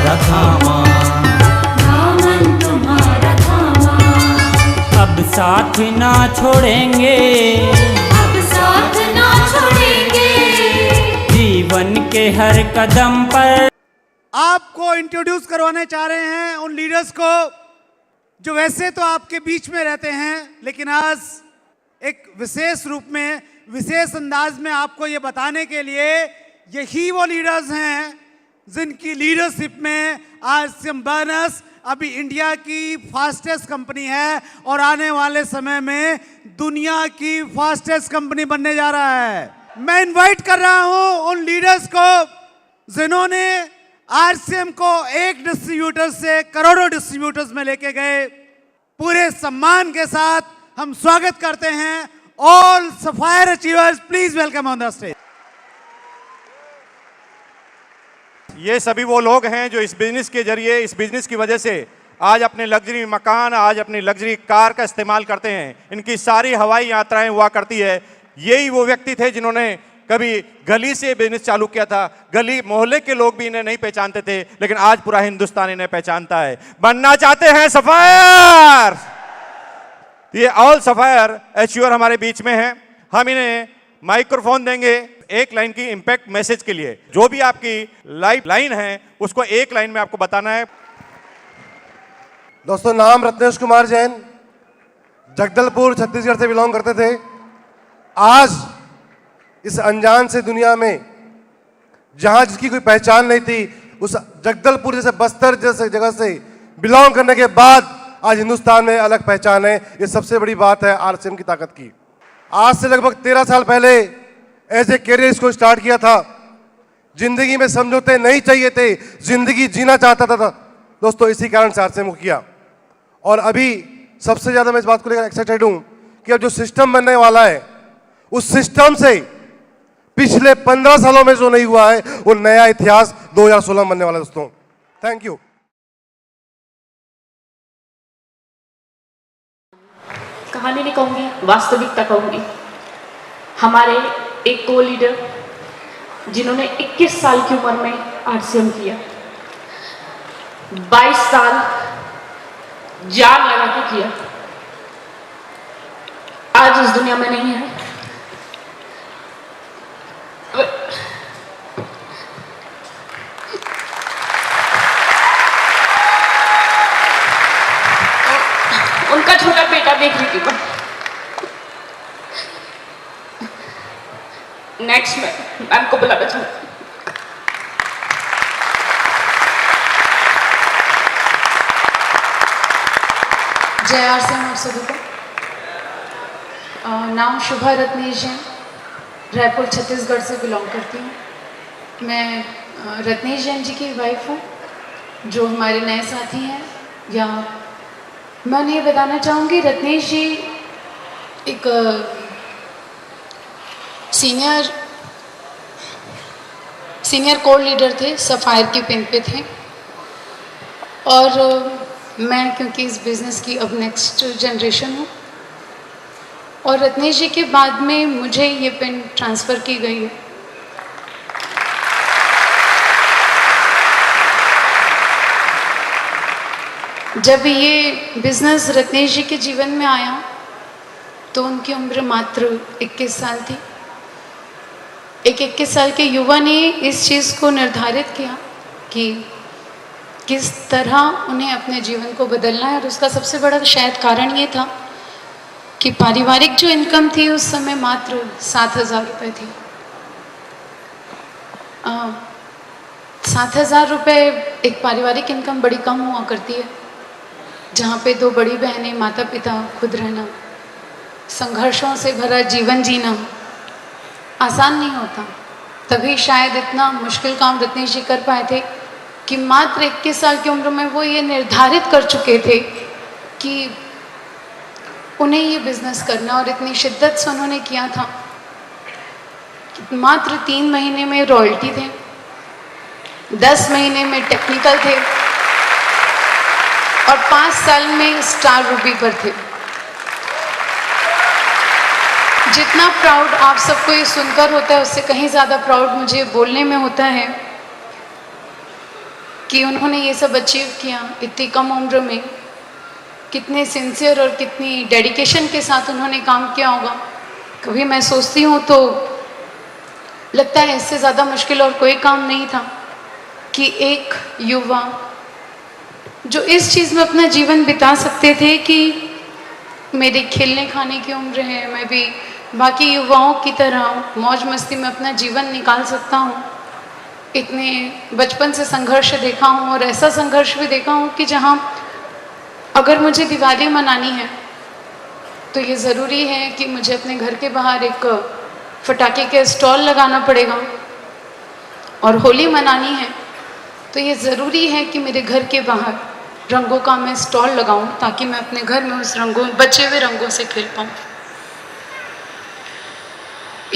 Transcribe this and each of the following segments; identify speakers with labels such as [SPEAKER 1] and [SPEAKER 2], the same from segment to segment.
[SPEAKER 1] तुम्हारा थामा,
[SPEAKER 2] दामन तुम्हारा थामा।
[SPEAKER 1] अब साथ ना छोड़ेंगे,
[SPEAKER 2] अब साथ ना छोड़ेंगे।
[SPEAKER 1] जीवन के हर कदम पर।
[SPEAKER 3] आपको इंट्रोड्यूस करवाने चाह रहे हैं उन लीडर्स को जो वैसे तो आपके बीच में रहते हैं, लेकिन आज एक विशेष रूप में, विशेष अंदाज में आपको ये बताने के लिए यही वो लीडर्स हैं जिनकी लीडरशिप में आज सिम्बर्नस अभी इंडिया की फास्टेस्ट कंपनी है और आने वाले समय में दुनिया की फास्टेस्ट कंपनी बनने जा रहा है। मैं इनवाइट कर रहा हूं उन लीडर्स को जिन्होंने आरसीएम को एक डिस्ट्रीब्यूटर से करोड़ों डिस्ट्रीब्यूटर्स में लेके गए। पूरे सम्मान के साथ हम स्वागत करते हैं all sapphire achievers. Please welcome on the stage.
[SPEAKER 4] ये सभी वो लोग हैं जो इस बिजनेस के जरिए, इस बिजनेस की वजह से आज अपने लग्जरी मकान, आज अपनी लग्जरी कार का इस्तेमाल करते हैं। इनकी सारी हवाई यात्राएं हुआ करती है। यही वो व्यक्ति थे जिन्होंने कभी गली से बिजनेस चालू किया था। गली मोहल्ले के लोग भी इन्हें नहीं पहचानते थे, लेकिन आज पूरा हिंदुस्तान इन्हें पहचानता है। बनना चाहते हैं सफायर। ये ऑल सफायर अचीवर हमारे बीच में हैं। हम इन्हें माइक्रोफोन देंगे एक लाइन की इंपैक्ट मैसेज के लिए। जो भी आपकी लाइफ लाइन है उसको एक लाइन में आपको बताना है।
[SPEAKER 5] दोस्तों, नाम रत्नेश कुमार जैन, जगदलपुर छत्तीसगढ़ से बिलोंग करते थे। आज इस अनजान से दुनिया में जहां जिसकी कोई पहचान नहीं थी, उस जगदलपुर जैसे बस्तर जैसे जगह से बिलोंग करने के बाद आज हिंदुस्तान में अलग पहचान है। ये सबसे बड़ी बात है आरसीएम की ताकत की। आज से लगभग 13 साल पहले एज ए कैरियर इसको स्टार्ट किया था। जिंदगी में समझौते नहीं चाहिए थे, जिंदगी जीना चाहता था दोस्तों, इसी कारण से आरसीएम को किया। और अभी सबसे ज्यादा मैं इस बात को लेकर एक्साइटेड हूं कि अब जो सिस्टम बनने वाला है, उस सिस्टम से पिछले 15 सालों में जो नहीं हुआ है वो नया इतिहास 2016 बनने वाला है दोस्तों। Thank you.
[SPEAKER 6] कहानी नहीं कहूंगी, वास्तविकता कहूंगी। हमारे एक को लीडर जिन्होंने 21 साल की उम्र में आरसीएम किया, 22 साल जान लगा के किया, आज इस दुनिया में नहीं है। उनका छोटा बेटा देख रही थी मैं। नेक्स्ट मैम को बुलाना चाहूंगी।
[SPEAKER 7] जय आरसीएम आप सभी को। नाम शुभा रत्नेश है, रायपुर छत्तीसगढ़ से बिलोंग करती हूँ। मैं रत्नेश जैन जी की वाइफ हूँ, जो हमारे नए साथी हैं। या मैं उन्हें बताना चाहूँगी, रत्नेश जी एक सीनियर कोर लीडर थे, सफायर की पिन पे थे। और मैं क्योंकि इस बिज़नेस की अब नेक्स्ट जनरेशन हूँ, और रत्नेश जी के बाद में मुझे ये पिन ट्रांसफ़र की गई है। जब ये बिज़नेस रत्नेश जी के जीवन में आया तो उनकी उम्र मात्र 21 साल थी। एक 21 साल के युवा ने इस चीज़ को निर्धारित किया कि किस तरह उन्हें अपने जीवन को बदलना है। और उसका सबसे बड़ा शायद कारण ये था कि पारिवारिक जो इनकम थी उस समय मात्र 7,000 रुपये थी। 7,000 रुपये एक पारिवारिक इनकम बड़ी कम हुआ करती है, जहाँ पे 2 बड़ी बहनें, माता पिता, खुद रहना, संघर्षों से भरा जीवन जीना आसान नहीं होता। तभी शायद इतना मुश्किल काम रत्नेश जी कर पाए थे कि मात्र 21 साल की उम्र में वो ये निर्धारित कर चुके थे कि उन्हें ये बिज़नेस करना, और इतनी शिद्दत से उन्होंने किया था। मात्र 3 महीने में रॉयल्टी थे, 10 महीने में टेक्निकल थे, और 5 साल में स्टार रूबी पर थे। जितना प्राउड आप सबको ये सुनकर होता है, उससे कहीं ज़्यादा प्राउड मुझे बोलने में होता है कि उन्होंने ये सब अचीव किया इतनी कम उम्र में, कितने सिंसियर और कितनी डेडिकेशन के साथ उन्होंने काम किया होगा। कभी मैं सोचती हूँ तो लगता है इससे ज़्यादा मुश्किल और कोई काम नहीं था कि एक युवा जो इस चीज़ में अपना जीवन बिता सकते थे कि मेरे खेलने खाने की उम्र है, मैं भी बाकी युवाओं की तरह मौज मस्ती में अपना जीवन निकाल सकता हूँ। इतने बचपन से संघर्ष देखा हूँ और ऐसा संघर्ष भी देखा हूँ कि जहाँ अगर मुझे दिवाली मनानी है तो ये ज़रूरी है कि मुझे अपने घर के बाहर एक पटाखे के स्टॉल लगाना पड़ेगा, और होली मनानी है तो ये ज़रूरी है कि मेरे घर के बाहर रंगों का मैं स्टॉल लगाऊं ताकि मैं अपने घर में उस बचे हुए रंगों से खेल पाऊँ।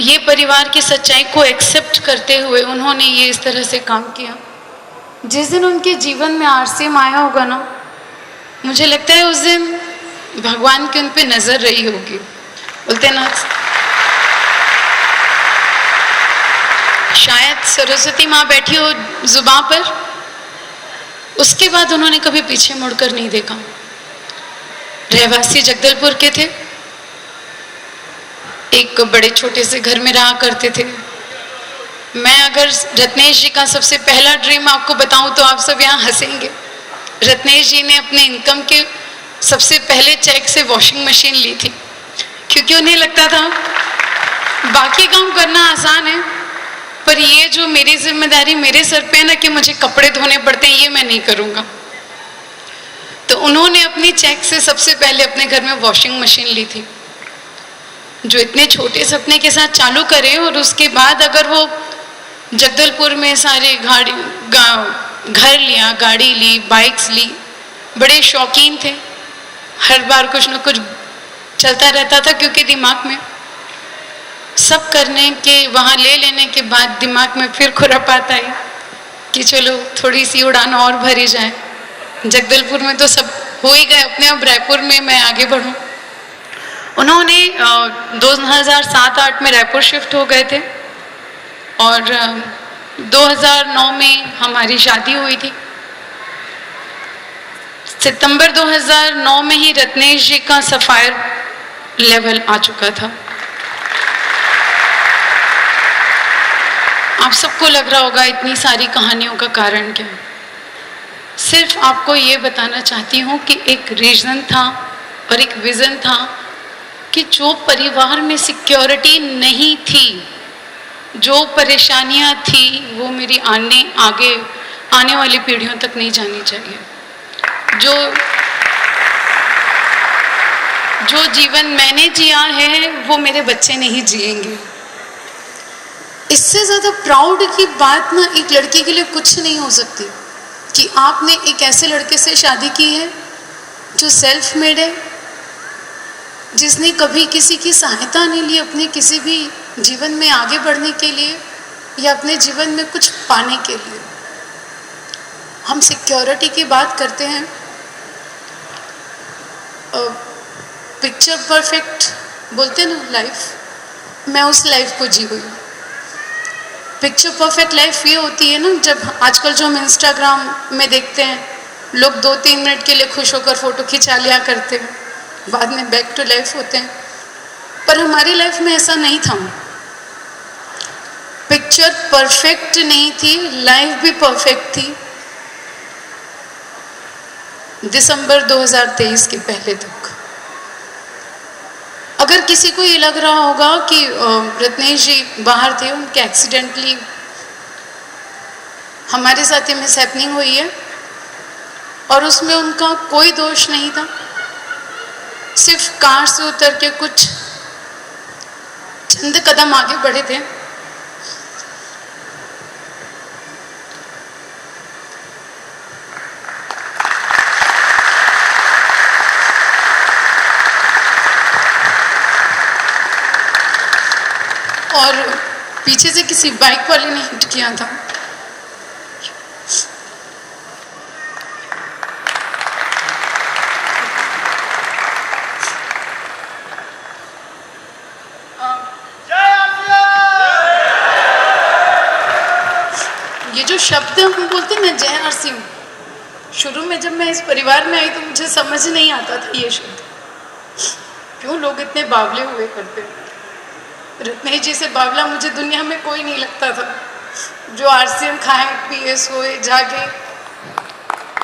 [SPEAKER 7] ये परिवार की सच्चाई को एक्सेप्ट करते हुए उन्होंने ये इस तरह से काम किया। जिस दिन उनके जीवन में आरसीएम आया होगा ना, मुझे लगता है उस दिन भगवान की उन पे नजर रही होगी। बोलते ना, शायद सरस्वती माँ बैठी हो जुबां पर, उसके बाद उन्होंने कभी पीछे मुड़कर नहीं देखा। रहवासी जगदलपुर के थे, एक बड़े छोटे से घर में रहा करते थे। मैं अगर रत्नेश जी का सबसे पहला ड्रीम आपको बताऊं तो आप सब यहाँ हंसेंगे। रत्नेश जी ने अपने इनकम के सबसे पहले चेक से वॉशिंग मशीन ली थी, क्योंकि उन्हें लगता था बाकी काम करना आसान है, पर ये जो मेरी जिम्मेदारी मेरे सर पे है ना कि मुझे कपड़े धोने पड़ते हैं, ये मैं नहीं करूँगा। तो उन्होंने अपनी चेक से सबसे पहले अपने घर में वॉशिंग मशीन ली थी, जो इतने छोटे सपने के साथ चालू करे। और उसके बाद अगर वो जगदलपुर में सारे घर लिया, गाड़ी ली, बाइक्स ली, बड़े शौकीन थे। हर बार कुछ न कुछ चलता रहता था, क्योंकि दिमाग में सब करने के वहाँ ले लेने के बाद दिमाग में फिर खुरापात आई कि चलो थोड़ी सी उड़ान और भरी जाए। जगदलपुर में तो सब हो ही गए अपने, अब रायपुर में मैं आगे बढ़ूँ। उन्होंने 2007-8 में रायपुर शिफ्ट हो गए थे और 2009 में हमारी शादी हुई थी। सितंबर 2009 में ही रत्नेश जी का सफायर लेवल आ चुका था। आप सबको लग रहा होगा इतनी सारी कहानियों का कारण क्या है। सिर्फ आपको ये बताना चाहती हूँ कि एक रीजन था और एक विजन था कि जो परिवार में सिक्योरिटी नहीं थी, जो परेशानियां थी, वो मेरी आने वाली पीढ़ियों तक नहीं जानी चाहिए। जो जीवन मैंने जिया है वो मेरे बच्चे नहीं जिएंगे। इससे ज़्यादा प्राउड की बात ना एक लड़की के लिए कुछ नहीं हो सकती कि आपने एक ऐसे लड़के से शादी की है जो सेल्फ मेड है, जिसने कभी किसी की सहायता नहीं ली अपने किसी भी जीवन में आगे बढ़ने के लिए या अपने जीवन में कुछ पाने के लिए। हम सिक्योरिटी की बात करते हैं, पिक्चर परफेक्ट बोलते ना लाइफ, मैं उस लाइफ को जी हुई। पिक्चर परफेक्ट लाइफ ये होती है ना, जब आजकल जो हम इंस्टाग्राम में देखते हैं, लोग 2-3 मिनट के लिए खुश होकर फोटो खिंचा लिया करते हैं, बाद में बैक टू लाइफ होते हैं। पर हमारी लाइफ में ऐसा नहीं था। पिक्चर परफेक्ट नहीं थी, लाइफ भी परफेक्ट थी दिसंबर 2023 के पहले तक। अगर किसी को ये लग रहा होगा कि रत्नेश जी बाहर थे, उनके एक्सीडेंटली हमारे साथ ये मिस हैपनिंग हुई है और उसमें उनका कोई दोष नहीं था, सिर्फ कार से उतर के कुछ चंद कदम आगे बढ़े थे। और पीछे से किसी बाइक वाले ने हिट किया था। ये जो शब्द हम बोलते हैं ना, जय आरसीएम, शुरू में जब मैं इस परिवार में आई तो मुझे समझ नहीं आता था ये शब्द, क्यों लोग इतने बावले हुए करते। रत्नेश जी से बावला मुझे दुनिया में कोई नहीं लगता था, जो RCM खाए पिए सोए जागे,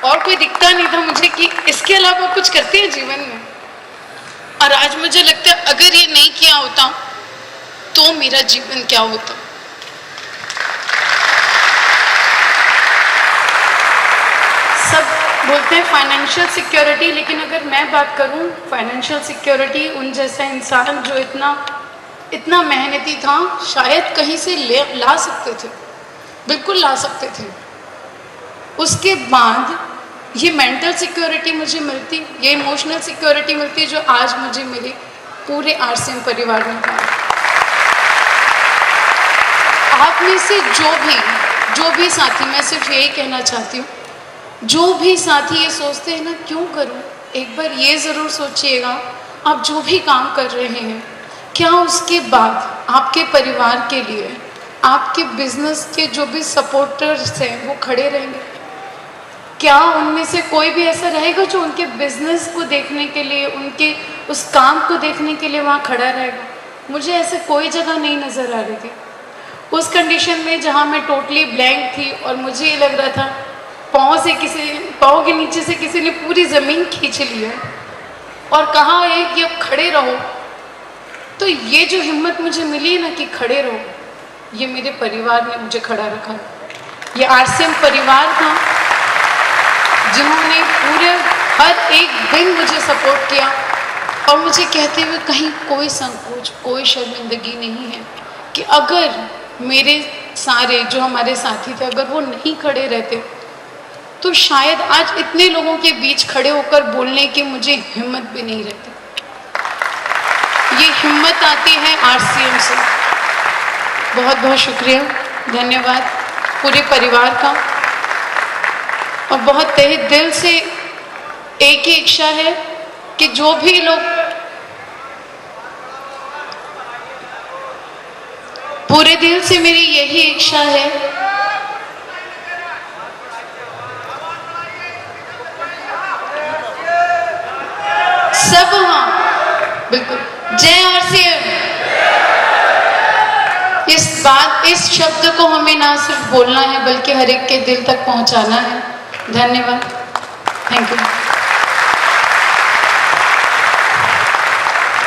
[SPEAKER 7] और कोई दिखता नहीं था मुझे कि इसके अलावा कुछ करते हैं जीवन में। और आज मुझे लगता है अगर ये नहीं किया होता तो मेरा जीवन क्या होता। सब बोलते हैं फाइनेंशियल सिक्योरिटी, लेकिन अगर मैं बात करूं फाइनेंशियल सिक्योरिटी, उन जैसा इंसान जो इतना मेहनती था शायद कहीं से ला सकते थे, बिल्कुल ला सकते थे। उसके बाद ये मेंटल सिक्योरिटी मुझे मिलती, ये इमोशनल सिक्योरिटी मिलती जो आज मुझे मेरे पूरे RCM परिवार में था। आप में से जो भी साथी, मैं सिर्फ यही कहना चाहती हूँ, जो भी साथी ये सोचते हैं ना क्यों करूँ, एक बार ये ज़रूर सोचिएगा आप जो भी काम कर रहे हैं क्या उसके बाद आपके परिवार के लिए, आपके बिजनेस के जो भी सपोर्टर्स हैं वो खड़े रहेंगे? क्या उनमें से कोई भी ऐसा रहेगा जो उनके बिजनेस को देखने के लिए, उनके उस काम को देखने के लिए वहाँ खड़ा रहेगा? मुझे ऐसे कोई जगह नहीं नज़र आ रही थी उस कंडीशन में जहाँ मैं टोटली ब्लैंक थी, और मुझे ये लग रहा था पाँव के नीचे से किसी ने पूरी ज़मीन खींच ली है और कहा है कि अब खड़े रहो। तो ये जो हिम्मत मुझे मिली ना कि खड़े रहो, ये मेरे परिवार ने मुझे खड़ा रखा। ये RCM परिवार था जिन्होंने पूरे हर एक दिन मुझे सपोर्ट किया, और मुझे कहते हुए कहीं कोई संकोच, कोई शर्मिंदगी नहीं है कि अगर मेरे सारे जो हमारे साथी थे अगर वो नहीं खड़े रहते तो शायद आज इतने लोगों के बीच खड़े होकर बोलने की मुझे हिम्मत भी नहीं रहती। ये हिम्मत आती है RCM से। बहुत बहुत शुक्रिया, धन्यवाद पूरे परिवार का। और बहुत तहे दिल से एक ही इच्छा है कि जो भी लोग, पूरे दिल से मेरी यही इच्छा है सब, हाँ बिल्कुल, जय RCM। इस शब्द को हमें ना सिर्फ बोलना है बल्कि हर एक के दिल तक पहुंचाना है। धन्यवाद, थैंक यू।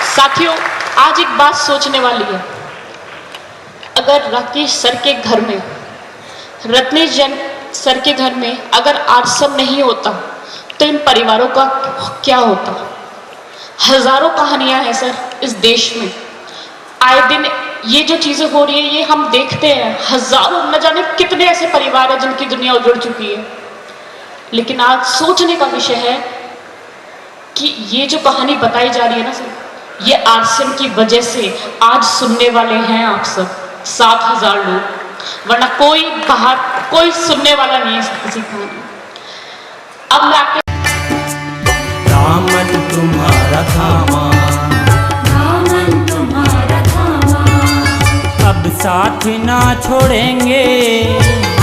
[SPEAKER 6] साथियों, आज एक बात सोचने वाली है। अगर राकेश सर के घर में, रत्नेश जैन सर के घर में अगर RCM नहीं होता तो इन परिवारों का क्या होता? हजारों कहानियां हैं सर इस देश में, आए दिन ये जो चीजें हो रही है ये हम देखते हैं। हजारों, न जाने कितने ऐसे परिवार हैं जिनकी दुनिया उजड़ चुकी है। लेकिन आज सोचने का विषय है कि ये जो कहानी बताई जा रही है ना सर, ये RCM की वजह से आज सुनने वाले हैं आप सब 7,000 लोग, वरना कोई बाहर कोई सुनने वाला नहीं है किसी कहानी। अब मैं आपके
[SPEAKER 1] दामन तुम्हारा थामा,
[SPEAKER 2] दामन तुम्हारा थामा,
[SPEAKER 1] अब साथ ना छोड़ेंगे,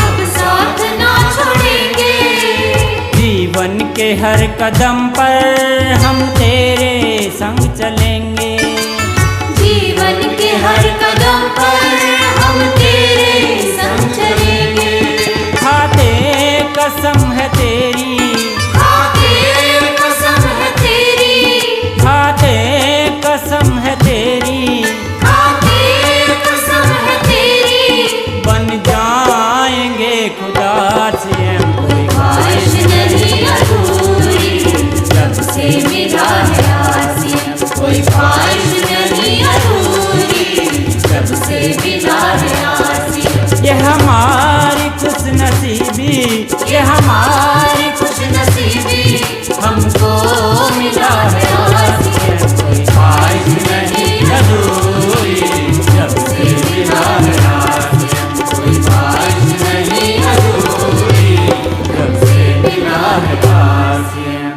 [SPEAKER 2] अब साथ ना छोड़ेंगे।
[SPEAKER 1] जीवन के हर कदम पर हम तेरे संग चलेंगे,
[SPEAKER 2] जीवन के हर कदम पर